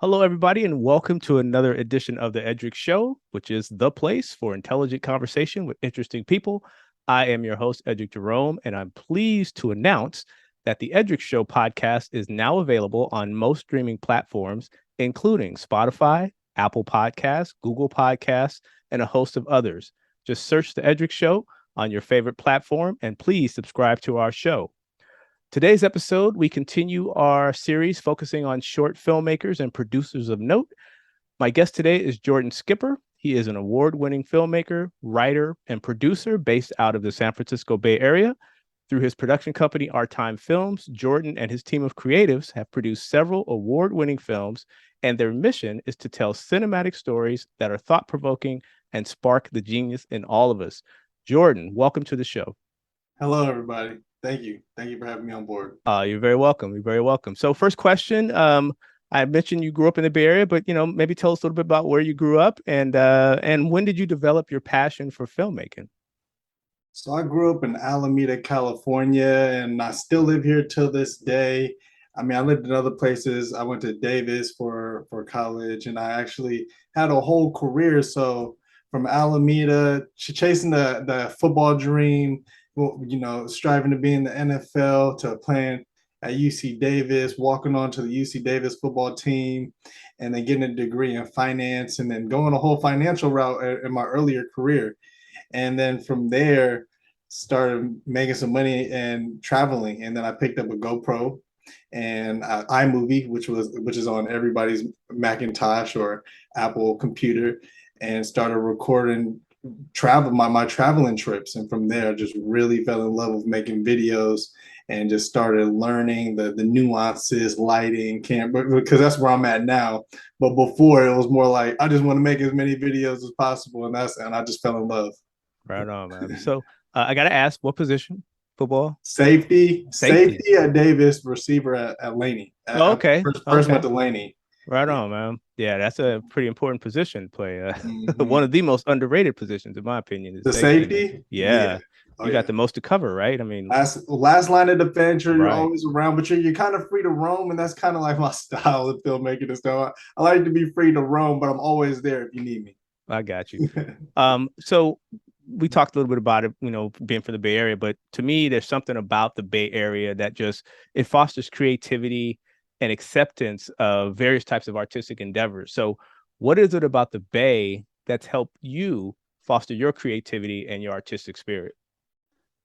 Hello, everybody, and welcome to another edition of the Eddrick Show, which is the place for intelligent conversation with interesting people. I am your host, Eddrick Jerome, and I'm pleased to announce that the Eddrick Show podcast is now available on most streaming platforms, including Spotify, Apple Podcasts, Google Podcasts, and a host of others. Just search the Eddrick Show on your favorite platform, and please subscribe to our show. Today's episode, we continue our series focusing on short filmmakers and producers of note. My guest today is Jordan Skipper. He is an award-winning filmmaker, writer, and producer based out of the San Francisco Bay Area. Through his production company, Our Time Films, Jordan and his team of creatives have produced several award-winning films, and their mission is to tell cinematic stories that are thought-provoking and spark the genius in all of us. Jordan, welcome to the show. Hello, everybody. Thank you. Thank you for having me on board. You're very welcome. You're very welcome. So first question, I mentioned you grew up in the Bay Area, but maybe tell us a little bit about where you grew up and when did you develop your passion for filmmaking? So I grew up in Alameda, California, and I still live here till this day. I mean, I lived in other places. I went to Davis for college, and I actually had a whole career. So from Alameda, chasing the football dream, striving to be in the NFL, to playing at UC Davis, walking on to the UC Davis football team, and then getting a degree in finance, and then going a whole financial route in my earlier career. And then from there, started making some money and traveling. And then I picked up a GoPro and iMovie, which is on everybody's Macintosh or Apple computer, and started recording my traveling trips. And from there, just really fell in love with making videos and just started learning the nuances, lighting, camera, because that's where I'm at now. But before, it was more like I just want to make as many videos as possible, and I just fell in love. Right on, man. So I got to ask, what position? Football? Safety. Safety at Davis, receiver at Laney. Oh, okay. First went Okay. to Laney. Right Yeah. on, man. Yeah, that's a pretty important position to play. One Mm-hmm. of the most underrated positions, in my opinion, is The safety, man. safety, yeah, Yeah. oh You got yeah. the most to cover, right? I mean, Last line of defense, you're right. always around, but you're kind of free to roam, and that's kind of like my style of filmmaking and stuff. I like to be free to roam, but I'm always there if you need me. I got you. So we talked a little bit about it, being from the Bay Area, but to me, there's something about the Bay Area that just it fosters creativity and acceptance of various types of artistic endeavors. So, what is it about the Bay that's helped you foster your creativity and your artistic spirit?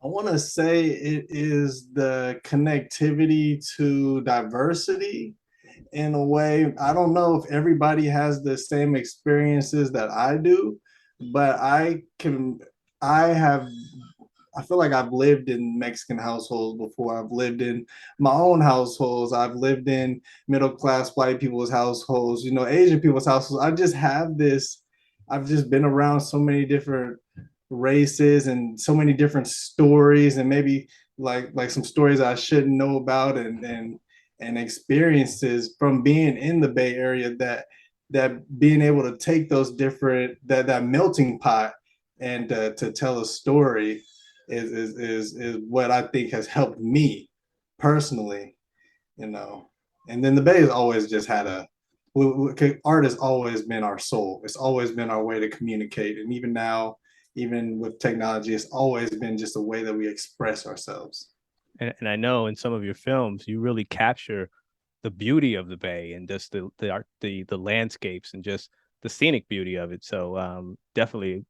I want to say it is the connectivity to diversity in a way. I don't know if everybody has the same experiences that I do, but I have, I feel like I've lived in Mexican households before. I've lived in my own households. I've lived in middle class white people's households, Asian people's households. I've just been around so many different races and so many different stories, and maybe like some stories I shouldn't know about, and experiences from being in the Bay Area, that being able to take those different that melting pot and to tell a story is what I think has helped me personally, you know. And then the Bay has always just had art has always been our soul. It's always been our way to communicate, and even now, even with technology, it's always been just a way that we express ourselves. And I know in some of your films, you really capture the beauty of the Bay and just the art, the landscapes and just the scenic beauty of it. So definitely,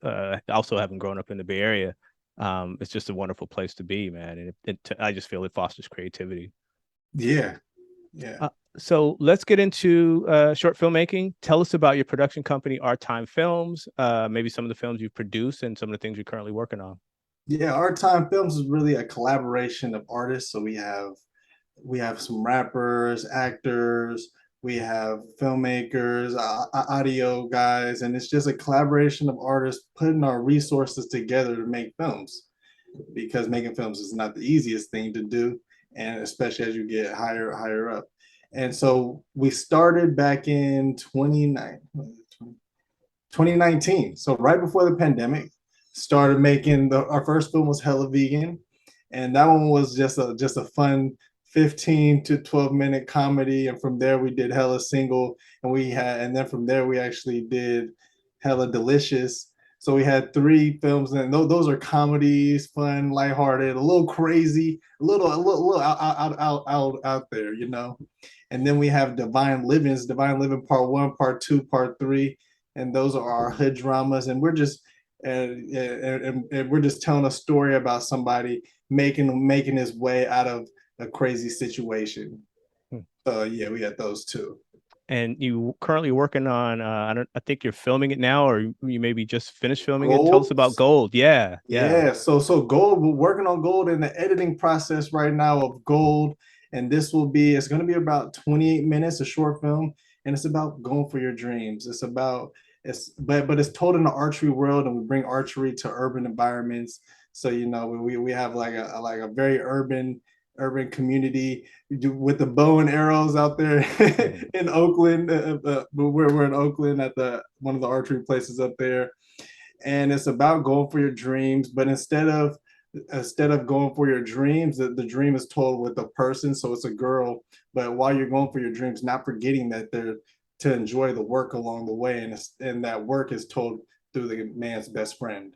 also having grown up in the Bay Area, it's just a wonderful place to be, man. And I just feel it fosters creativity. Yeah, yeah. So let's get into short filmmaking. Tell us about your production company, Our Time Films. Maybe some of the films you've produced and some of the things you're currently working on. Yeah, Our Time Films is really a collaboration of artists. So we have some rappers, actors, we have filmmakers, audio guys, and it's just a collaboration of artists putting our resources together to make films, because making films is not the easiest thing to do, and especially as you get higher up. And so we started back in 2019. So right before the pandemic, started making our first film was Hella Vegan, and that one was just a fun 15 to 12-minute comedy, and from there we did Hella Single, and then from there we actually did Hella Delicious. So we had three films, and those are comedies, fun, lighthearted, a little crazy, a little out there, you know. And then we have Divine Living Part One, Part Two, Part Three, and those are our hood dramas. And we're just telling a story about somebody making his way out of a crazy situation. Hmm. So yeah, we got those two. And you currently working on I think you're filming it now, or you maybe just finished filming it. Tell us Gold. about Gold. Yeah, yeah. Yeah, so Gold, we're working on Gold in the editing process right now of Gold, and it's going to be about 28 minutes, a short film, and it's about going for your dreams. But it's told in the archery world, and we bring archery to urban environments. So you know, we have like a very urban community with the bow and arrows out there in Oakland. We're in Oakland at the one of the archery places up there, and it's about going for your dreams. But instead of going for your dreams, the dream is told with a person, so it's a girl. But while you're going for your dreams, not forgetting that they're to enjoy the work along the way, and that work is told through the man's best friend.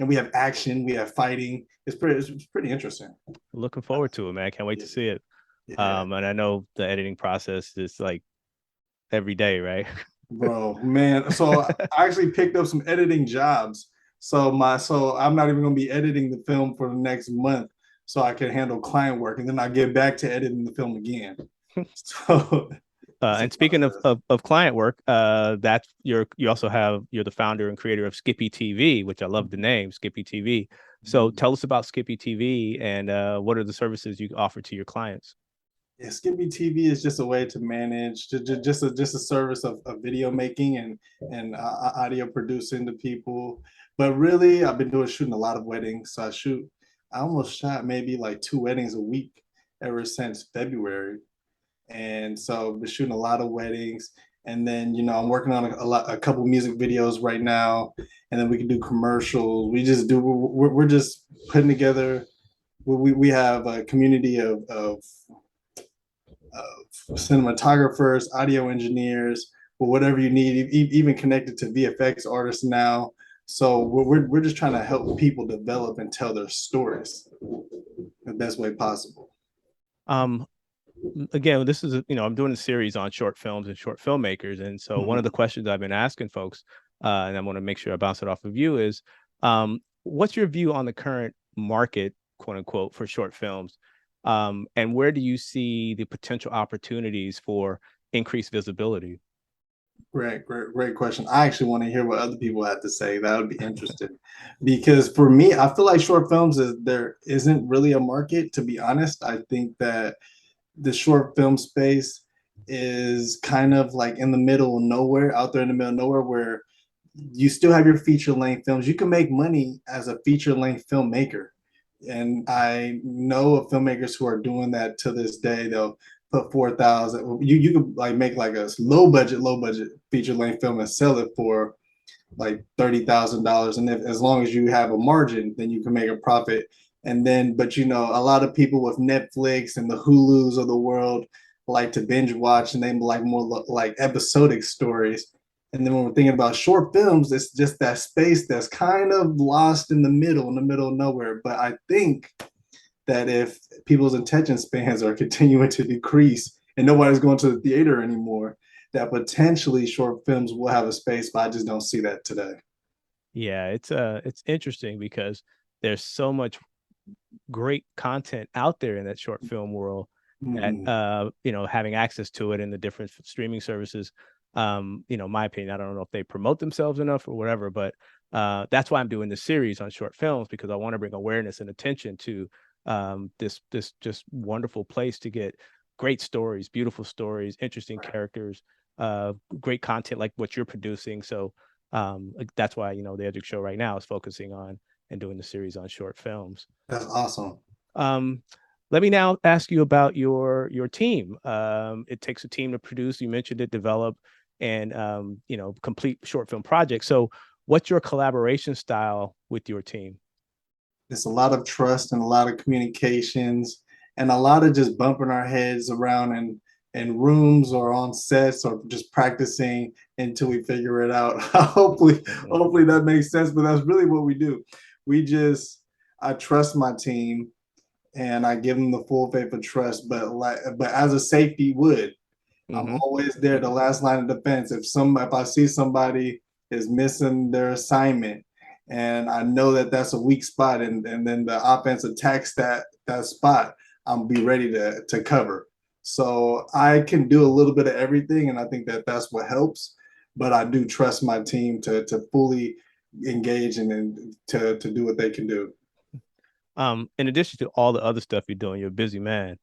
And we have action, we have fighting. It's pretty interesting. Looking forward to it, man. Can't wait Yeah, to see it. yeah. And I know the editing process is like every day, right? Bro, man. So I actually picked up some editing jobs. So I'm not even gonna be editing the film for the next month, so I can handle client work, and then I get back to editing the film again. So it's a And speaking of, process. of client work, you're the founder and creator of Skippy TV, which I love the name Skippy TV. So tell us about Skippy TV and what are the services you offer to your clients? Yeah, Skippy TV is just a way to manage, just a service of video making and audio producing to people. But really, I've been shooting a lot of weddings. I almost shot maybe like 2 weddings a week ever since February. And so I've been shooting a lot of weddings. And then, I'm working on a couple music videos right now. And then we can do commercials. We're just putting together. We have a community of cinematographers, audio engineers, or whatever you need, even connected to VFX artists now. So we're just trying to help people develop and tell their stories the best way possible. Um, Again, this is I'm doing a series on short films and short filmmakers, and so one of the Mm-hmm. questions I've been asking folks, and I want to make sure I bounce it off of you, is what's your view on the current market, quote unquote, for short films, and where do you see the potential opportunities for increased visibility? Great question. I actually want to hear what other people have to say. That would be interesting, because for me, I feel like short films there isn't really a market. To be honest, I think that the short film space is kind of like in the middle of nowhere, out there in the middle of nowhere, where you still have your feature length films. You can make money as a feature length filmmaker. And I know of filmmakers who are doing that to this day. They'll put 4,000. You could like make like a low budget feature length film and sell it for like $30,000. And as long as you have a margin, then you can make a profit. And then, but a lot of people with Netflix and the Hulus of the world like to binge watch, and they like more like episodic stories. And then when we're thinking about short films, it's just that space that's kind of lost in the middle of nowhere. But I think that if people's attention spans are continuing to decrease and nobody's going to the theater anymore, that potentially short films will have a space, but I just don't see that today. Yeah, it's interesting because there's so much great content out there in that short film world that Mm-hmm. having access to it in the different streaming services, my opinion, I don't know if they promote themselves enough or whatever, but that's why I'm doing this series on short films, because I want to bring awareness and attention to this just wonderful place to get great stories, beautiful stories, interesting Right. characters, great content like what you're producing. So that's why the Eddrick show right now is focusing on and doing the series on short films. That's awesome. um, Let me now ask you about your team. It takes a team to produce. You mentioned it, develop, and complete short film projects. So, what's your collaboration style with your team? It's a lot of trust and a lot of communications. and a lot of just bumping our heads around in rooms or on sets or just practicing until we figure it out. Hopefully that makes sense, but that's really what we do. We just I trust my team and I give them the full faith of trust, but as a safety would, I'm Mm-hmm. always there, the last line of defense. If I see somebody is missing their assignment, and I know that that's a weak spot, and then the offense attacks that spot, I'm be ready to cover. So I can do a little bit of everything, and I think that that's what helps. But I do trust my team to fully engage and to do what they can do. In addition to all the other stuff you're doing, you're a busy man.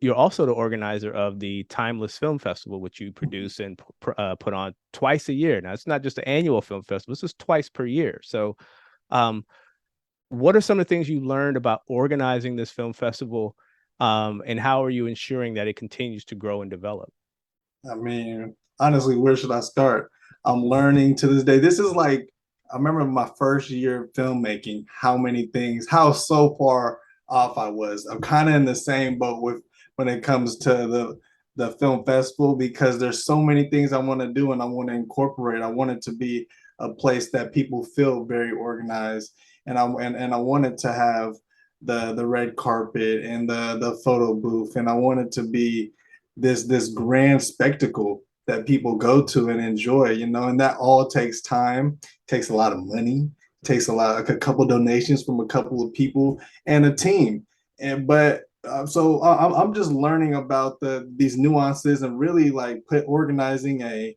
You're also the organizer of the Timeless Film Festival, which you produce and put on twice a year. Now, it's not just an annual film festival; this is twice per year. So, um, what are some of the things you learned about organizing this film festival, and how are you ensuring that it continues to grow and develop? I mean, honestly, where should I start? I'm learning to this day. This is like, I remember my first year of filmmaking, how many things, how so far off I was. I'm kind of in the same boat with when it comes to the film festival because there's so many things I want to do and I want to incorporate. I want it to be a place that people feel very organized, and I wanted to have the red carpet and the photo booth, and I want it to be this grand spectacle that people go to and enjoy, and that all takes time, takes a lot of money, takes like a couple donations from a couple of people and a team. And but so I'm just learning about these nuances and really like organizing a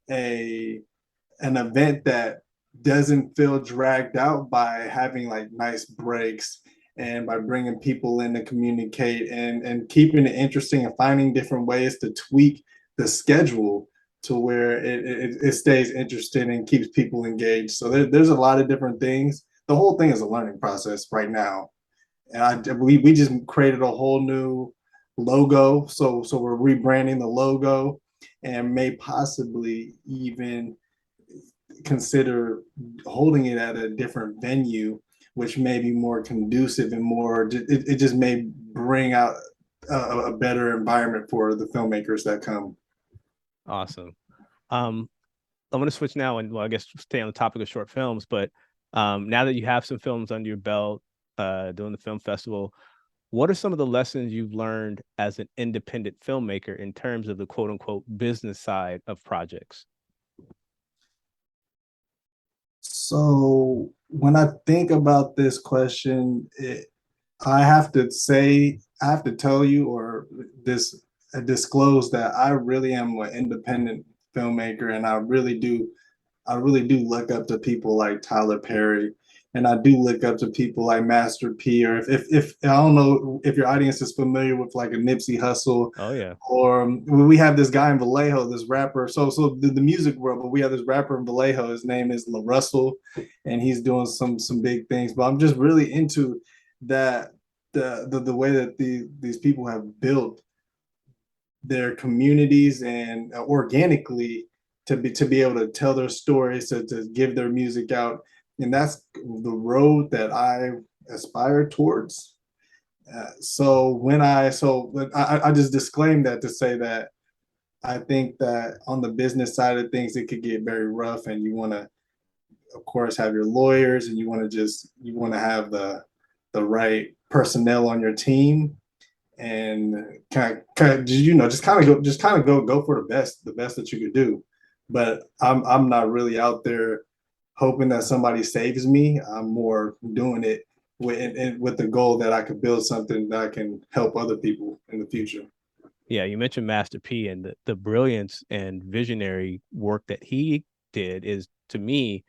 an event that doesn't feel dragged out by having like nice breaks and by bringing people in to communicate and keeping it interesting and finding different ways to tweak the schedule to where it stays interesting and keeps people engaged. So there's a lot of different things. The whole thing is a learning process right now. And we just created a whole new logo. So we're rebranding the logo and may possibly even consider holding it at a different venue, which may be more conducive and more, it just may bring out a better environment for the filmmakers that come. Awesome. Um, I'm going to switch now and, well, I guess stay on the topic of short films, but now that you have some films under your belt, doing the film festival, what are some of the lessons you've learned as an independent filmmaker in terms of the quote unquote business side of projects? So when I think about this question, I have to tell you or this disclose that I really am an independent filmmaker, and I really do look up to people like Tyler Perry, and I do look up to people like Master P, or if I don't know if your audience is familiar with like a Nipsey Hussle, Oh yeah. or we have this guy in Vallejo, this rapper. So the music world, but we have this rapper in Vallejo. His name is La Russell, and he's doing some big things. But I'm just really into that the way that these people have built their communities and organically to be able to tell their stories, to give their music out, and that's the road that I aspire towards. I just disclaim that to say that I think that on the business side of things, it could get very rough, and you want to, of course, have your lawyers, and you want to have the right personnel on your team, and just kind of go for the best that you could do. But I'm not really out there hoping that somebody saves me. I'm more doing it with the goal that I could build something that I can help other people in the future. Yeah, you mentioned Master P and the brilliance and visionary work that he did is, to me,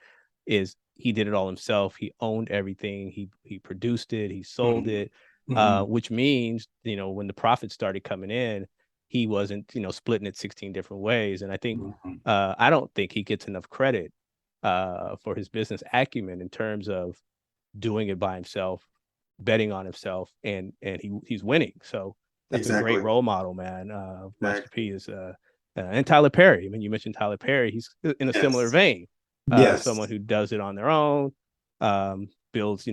is he did it all himself. He owned everything. He produced it. He sold Mm-hmm. it, Mm-hmm. which means, when the profits started coming in, he wasn't, splitting it 16 different ways. And I think Mm-hmm. I don't think he gets enough credit for his business acumen in terms of doing it by himself, betting on himself, and he's winning. So that's a great Exactly. role model, man. Master Exactly. P is and Tyler Perry. I mean, you mentioned Tyler Perry. He's in a similar Yes. vein. Yes. Someone who does it on their own, builds,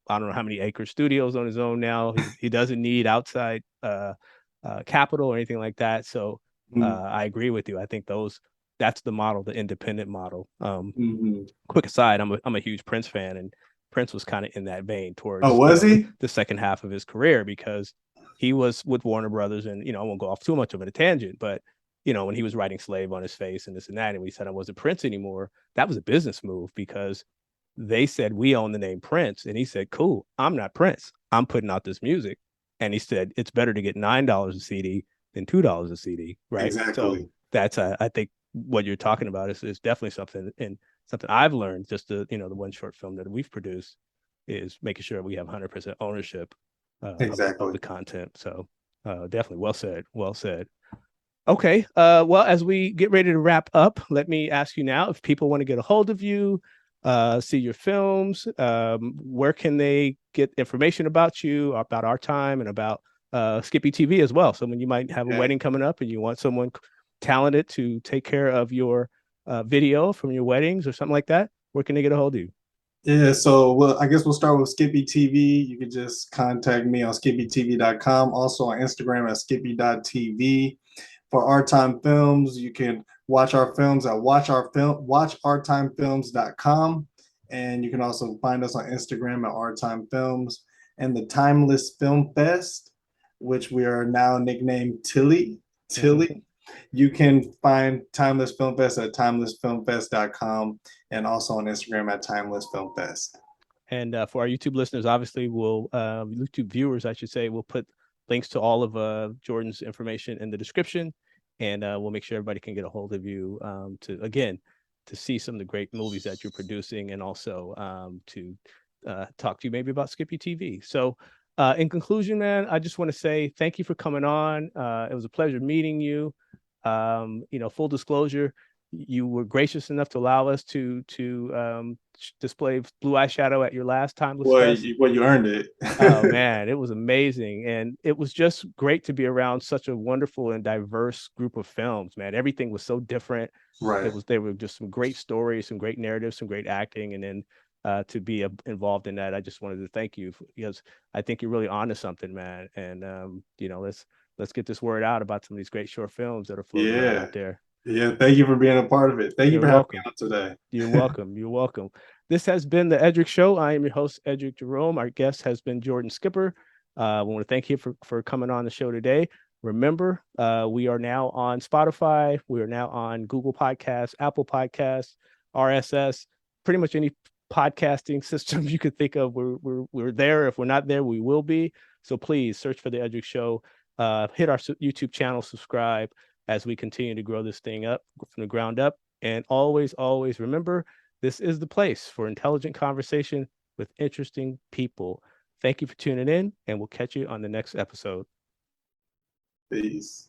I don't know how many acre studios on his own now. He doesn't need outside capital or anything like that. So I agree with you. I think that's the model, the independent model. Quick aside, I'm a huge Prince fan, and Prince was kind of in that vein Oh, towards was he? the second half of his career, because he was with Warner Brothers, and I won't go off too much of a tangent, but when he was writing Slave on his face and this and that, and we said I wasn't Prince anymore, that was a business move, because they said we own the name Prince, and he said, cool, I'm not Prince, I'm putting out this music. And he said it's better to get $9 a CD than $2 a CD, right? So Exactly. that's I think what you're talking about is definitely something, and something I've learned, just the one short film that we've produced, is making sure we have 100% ownership of Exactly. the content. So definitely, well said, well said. Okay. Well, as we get ready to wrap up, let me ask you now, if people want to get a hold of you, see your films, where can they get information about you, about Our Time, and about Skippy TV as well? So when you might have a Okay. wedding coming up and you want someone talented to take care of your video from your weddings or something like that, where can they get a hold of you? Yeah, so well, I guess we'll start with Skippy TV. You can just contact me on skippytv.com, also on Instagram at skippy.tv. For Our Time Films, you can watch our films at watchourtimefilms.com. And you can also find us on Instagram at Our Time Films, and the Timeless Film Fest, which we are now nicknamed Tilly. Tilly. You can find Timeless Film Fest at timelessfilmfest.com, and also on Instagram at Timeless Film Fest. And for our YouTube listeners, obviously, YouTube viewers, I should say, we'll put links to all of Jordan's information in the description, and we'll make sure everybody can get a hold of you to see some of the great movies that you're producing, and also to talk to you maybe about Skippy TV. So, in conclusion, man, I just want to say thank you for coming on. It was a pleasure meeting you. Full disclosure, you were gracious enough to allow us to display blue eyeshadow at your last Timeless Well, Fest. you earned it. Oh man, it was amazing, and it was just great to be around such a wonderful and diverse group of films. Man, everything was so different. Right. They were just some great stories, some great narratives, some great acting, and then to be involved in that, I just wanted to thank you, because I think you're really onto something, man. And let's get this word out about some of these great short films that are floating around Yeah. out there. Yeah. Thank you for being a part of it. Thank you You're for having me welcome. on today. You're welcome. You're welcome. This has been the Eddrick Show. I am your host, Eddrick Jerome. Our guest has been Jordan Skipper. I want to thank you for coming on the show today. Remember, we are now on Spotify. We are now on Google Podcasts, Apple Podcasts, RSS, pretty much any podcasting system you could think of. We're there. If we're not there, we will be. So please search for the Eddrick Show. Hit our YouTube channel, subscribe, as we continue to grow this thing up from the ground up. And always, always remember, this is the place for intelligent conversation with interesting people. Thank you for tuning in, and we'll catch you on the next episode. Peace.